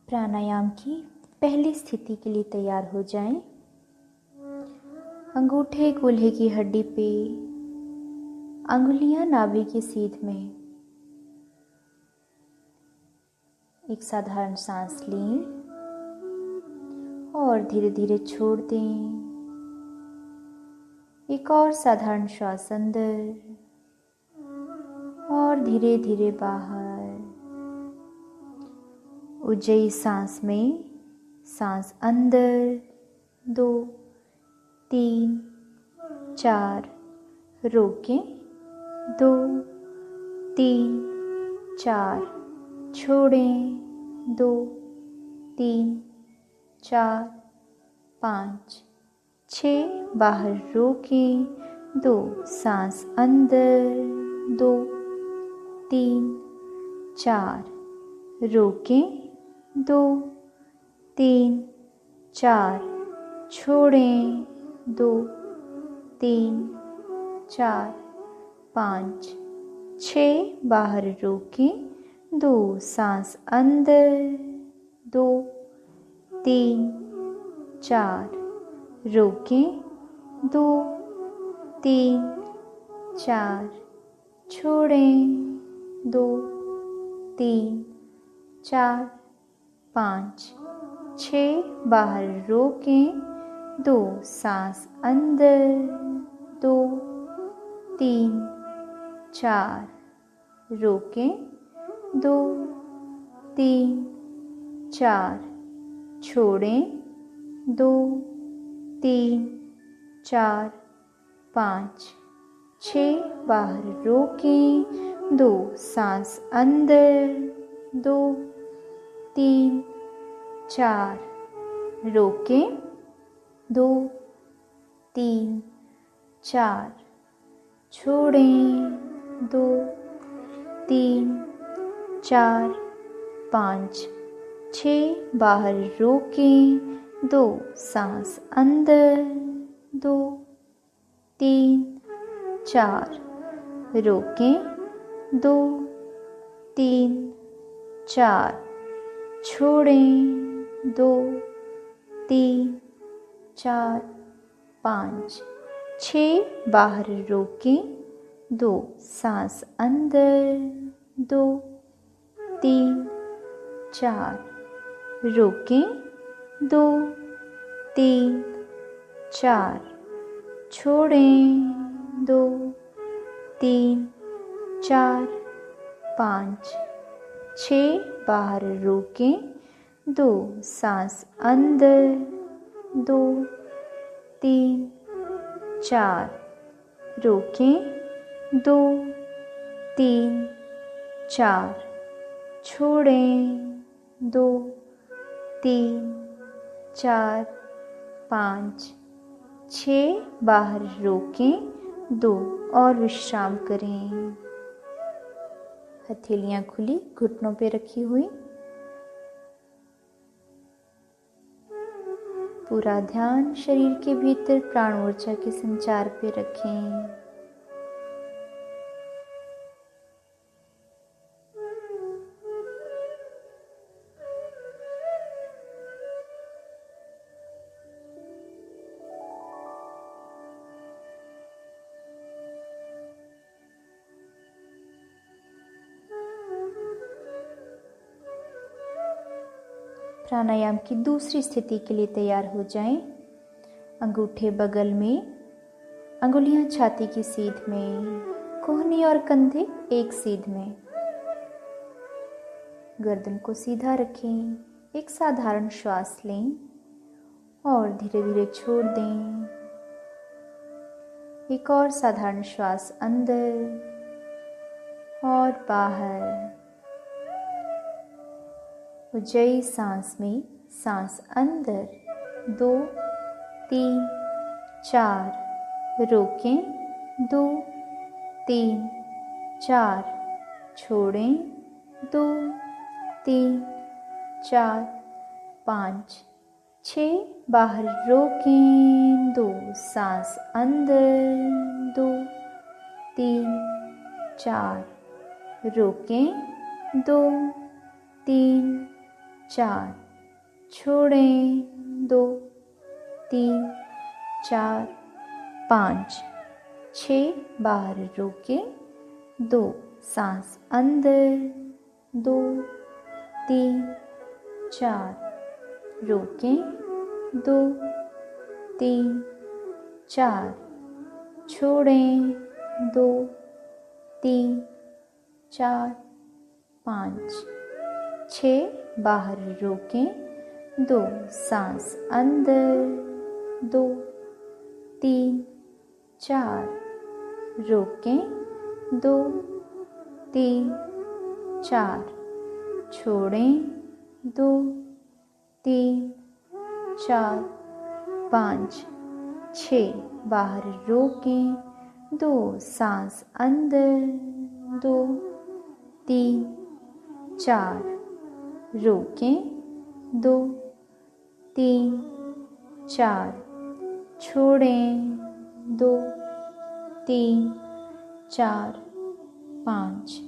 प्राणायाम की पहली स्थिति के लिए तैयार हो जाएं। अंगूठे कूल्हे की हड्डी पे, अंगुलियां नाभि की सीध में। एक साधारण सांस लें और धीरे धीरे छोड़ दें। एक और साधारण श्वास अंदर और धीरे धीरे बाहर। उज्जयी सांस में सांस अंदर 2, 3, 4, रोकें 2, 3, 4, छोड़ें 2, 3, 4, 5, 6, बाहर रोकें 2, सांस अंदर 2, 3, 4, रोकें 2, 3, 4, छोड़ें 2, 3, 4, 5, 6, बाहर रोकें 2, सांस अंदर 2, 3, 4, रोकें 2, 3, 4, छोड़ें 2, 3, 4, 5, 6, बाहर रोकें 2, सांस अंदर 2, 3, 4, रोकें 2, 3, 4, छोड़ें 2, 3, 4, 5, 6, बाहर रोकें 2, सांस अंदर 2, 3, 4, रोकें 2, 3, 4, छोड़ें 2, 3, 4, 5, 6, बाहर रोकें 2, सांस अंदर 2, 3, 4, रोकें 2, 3, 4, छोड़ें 2, 3, 4, 5, 6, बाहर रोकें 2, सांस अंदर 2, 3, 4, रोकें 2, 3, 4, छोड़ें 2, 3, 4, 5, 6, बाहर रोकें 2, सांस अंदर 2, 3, 4, रोकें 2, 3, 4, छोड़ें 2, 3, 4, 5, 6, बाहर रोकें 2 और विश्राम करें। हथेलियां खुली, घुटनों पे रखी हुई। पूरा ध्यान शरीर के भीतर प्राण ऊर्जा के संचार पे रखें। प्राणायाम की दूसरी स्थिति के लिए तैयार हो जाएं। अंगूठे बगल में, अंगुलियां छाती की सीध में, कोहनी और कंधे एक सीध में। गर्दन को सीधा रखें। एक साधारण श्वास लें और धीरे धीरे छोड़ दें। एक और साधारण श्वास अंदर और बाहर। उज्जयी सांस में सांस अंदर 2, 3, 4, रोकें 2, 3, 4, छोड़ें 2, 3, 4, 5, 6, बाहर रोकें 2, सांस अंदर 2, 3, 4, रोकें 2, 3, 4 छोड़ें, 2 3 4 5 6 बाहर रोकें, 2 सांस अंदर, 2 3 4 रोकें, 2 3 4 छोड़ें, 2 3 4 5 6 बाहर रोकें, 2 सांस अंदर, 2 3 4 रोकें, 2 3 4 छोड़ें, 2 3 4 5 6 बाहर रोकें, 2 सांस अंदर, 2 3 4 रोकें, 2 3 4 छोड़ें, 2 3 4 5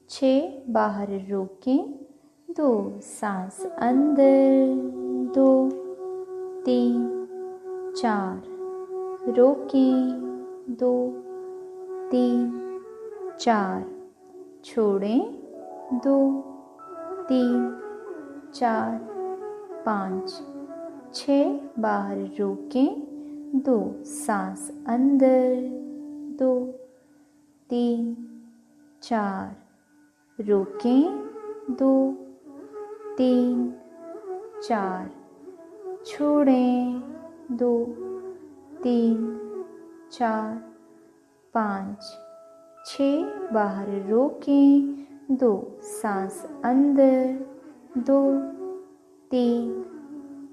6 बाहर रोकें, 2 सांस अंदर, 2 3 4 रोकें, 2 3 4 छोड़ें, 2 3 4 5 6 बाहर रोकें, 2 सांस अंदर, 2 3 4 रोकें, 2 3 4 छोड़ें, 2 3 4 5 6 बाहर रोकें, 2 सांस अंदर, 2 3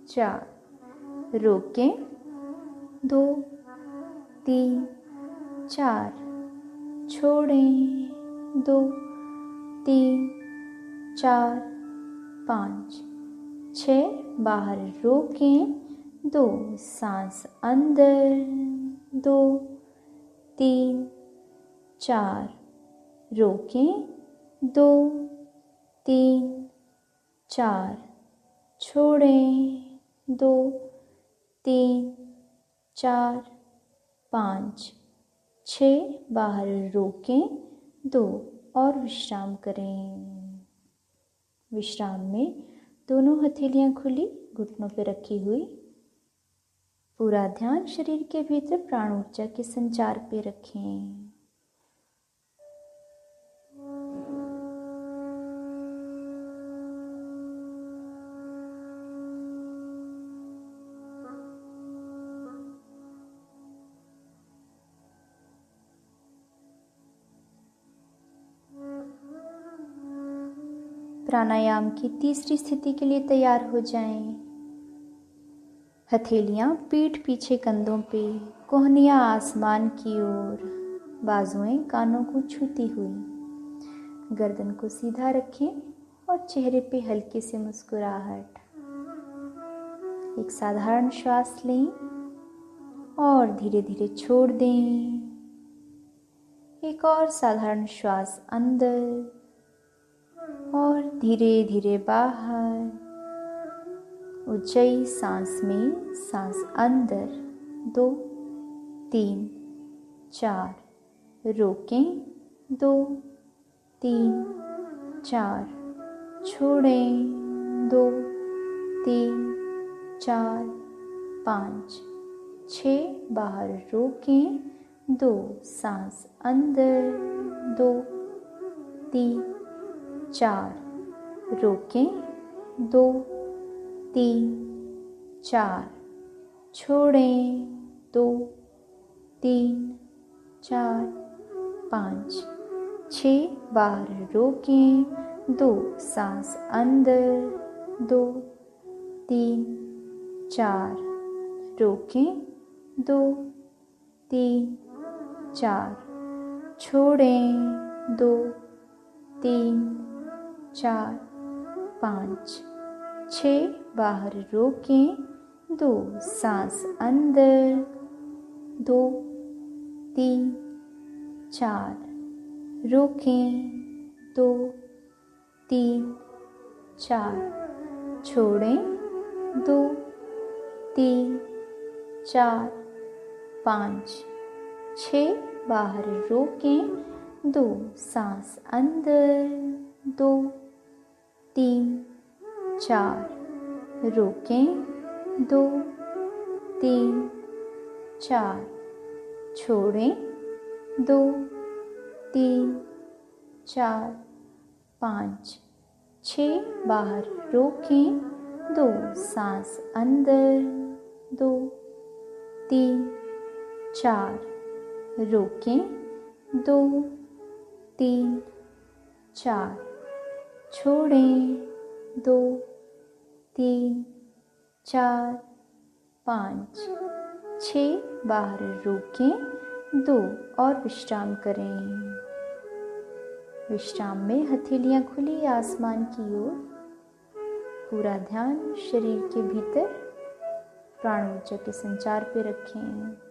4 रोकें, 2 3 4 छोड़ें, 2 3 4 5 6 बाहर रोकें, 2 सांस अंदर, 2 3 4 रोकें, 2 3 4 छोड़ें, 2 3 4 5 6 बाहर रोकें, 2 और विश्राम करें। विश्राम में दोनों हथेलियां खुली, घुटनों पर रखी हुई। पूरा ध्यान शरीर के भीतर प्राण ऊर्जा के संचार पे रखें। प्राणायाम की तीसरी स्थिति के लिए तैयार हो जाएं। हथेलियां पीठ पीछे कंधों पे, कोहनियां आसमान की ओर, बाजुएं कानों को छूती हुई। गर्दन को सीधा रखें और चेहरे पे हल्की सी मुस्कुराहट। एक साधारण श्वास लें और धीरे धीरे छोड़ दें। एक और साधारण श्वास अंदर और धीरे धीरे बाहर। ऊंचाई सांस में, सांस अंदर, 2 3 4 रोकें, 2 3 4 छोड़ें, 2 3 4 5 6 बाहर रोकें, 2 सांस अंदर, 2 3 4 रोकें, 2 3 4 छोड़ें, 2 3 4 5 6 बाहर रोकें, 2 सांस अंदर, 2 3 4 रोकें, 2 3 4 छोड़ें, 2 3 4 5 6 बाहर रोकें, 2 सांस अंदर, 2 3 4 रोकें, 2 3 4 छोड़ें, 2 3 4 5 6, बाहर रोकें, 2 सांस अंदर, 2 3 4 रोकें, 2 3 4 छोड़ें, 2 3 4 5 6, बाहर रोकें, 2 सांस अंदर, 2 3 4 रोकें, 2 3 4 छोड़ें, 2 3 4 5 6, बाहर रोकें, 2 और विश्राम करें। विश्राम में हथेलियां खुली आसमान की ओर, पूरा ध्यान शरीर के भीतर प्राण ऊर्जा के संचार पे रखें।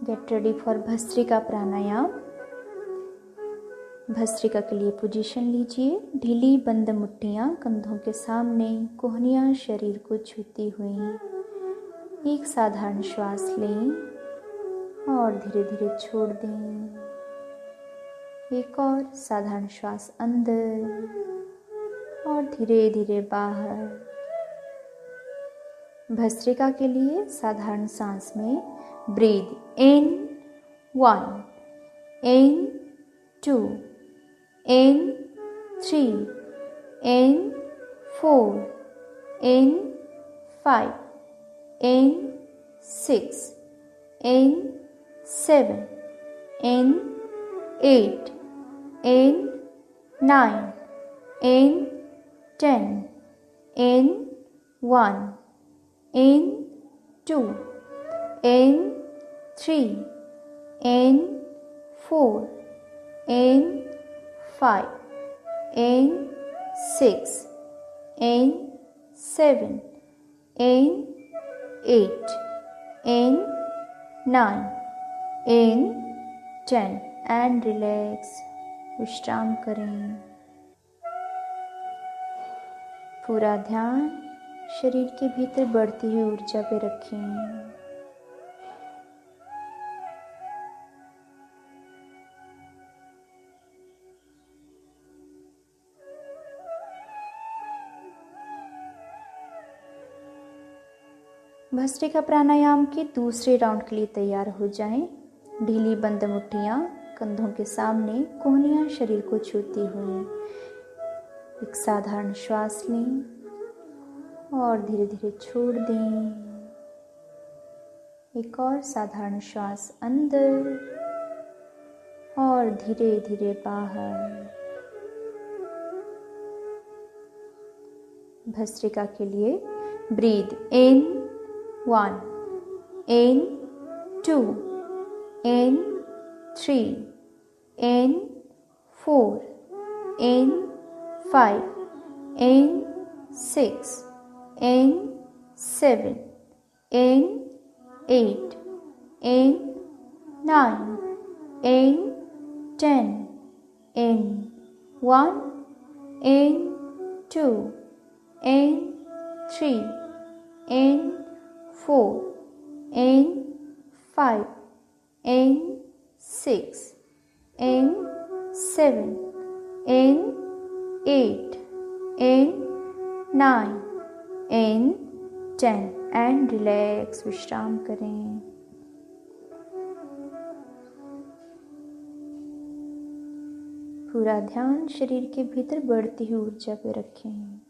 गेट रेडी फॉर भस्त्रिका प्राणायाम। भस्त्रिका के लिए पोजीशन लीजिए। ढीली बंद मुट्ठियां कंधों के सामने, कोहनियां शरीर को छूती हुई। एक साधारण श्वास लें और धीरे धीरे छोड़ दें। एक और साधारण श्वास अंदर और धीरे धीरे बाहर। भस्त्रिका के लिए साधारण सांस में breathe in 1, in 2, in 3, in 4, in 5, in 6, in 7, in 8, in 9, in 10, in 1, in 2, in 3, in 4, in 5, in 6, in 7, in 8, in 9, in 10 and relax। विश्राम करें। पूरा ध्यान शरीर के भीतर बढ़ती हुई ऊर्जा पे रखें। भस्त्रिका प्राणायाम के दूसरे राउंड के लिए तैयार हो जाएं। ढीली बंद मुट्ठियां कंधों के सामने, कोहनियां शरीर को छूती हुई। एक साधारण श्वास लें और धीरे धीरे छोड़ दें। एक और साधारण श्वास अंदर और धीरे धीरे बाहर। भस्त्रिका के लिए breathe in 1, in 2, in 3, in 4, in 5, in 6, in 7, in 8, in 9, in 10, in 1, in 2, in 3, in 4, in 5, in 6, in 7, in 8, in 9, in 10 and relax। विश्राम करें। पूरा ध्यान शरीर के भीतर बढ़ती हुई ऊर्जा पे रखें।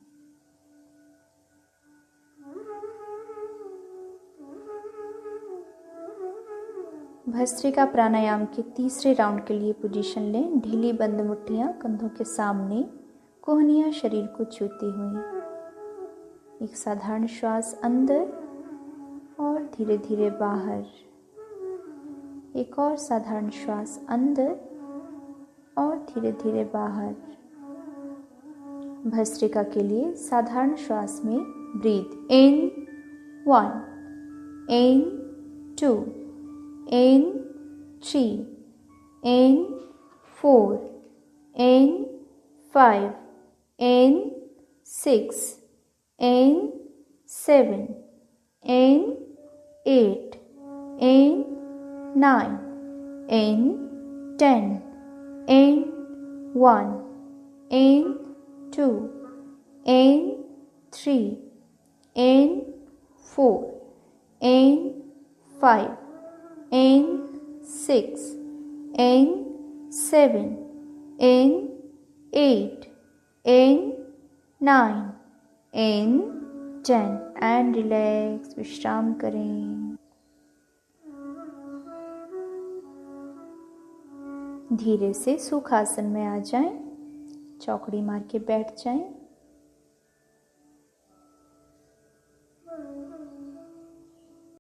भस्त्रिका प्राणायाम के तीसरे राउंड के लिए पोजीशन लें। ढीली बंद मुट्ठियां कंधों के सामने, कोहनियां शरीर को छूती हुई। एक साधारण श्वास अंदर और धीरे धीरे बाहर। एक और साधारण श्वास अंदर और धीरे धीरे बाहर। भस्त्रिका के लिए साधारण श्वास में breathe in 1, in 2, in 3, in 4, in 5, in 6, in 7, in 8, in 9, in 10, in 1, in 2, in 3, in 4, in 5, in 6, in 7, in 8, in 9, in 10 and relax. विश्राम करें। धीरे से सुखासन में आ जाएं, चौकड़ी मार के बैठ जाएं।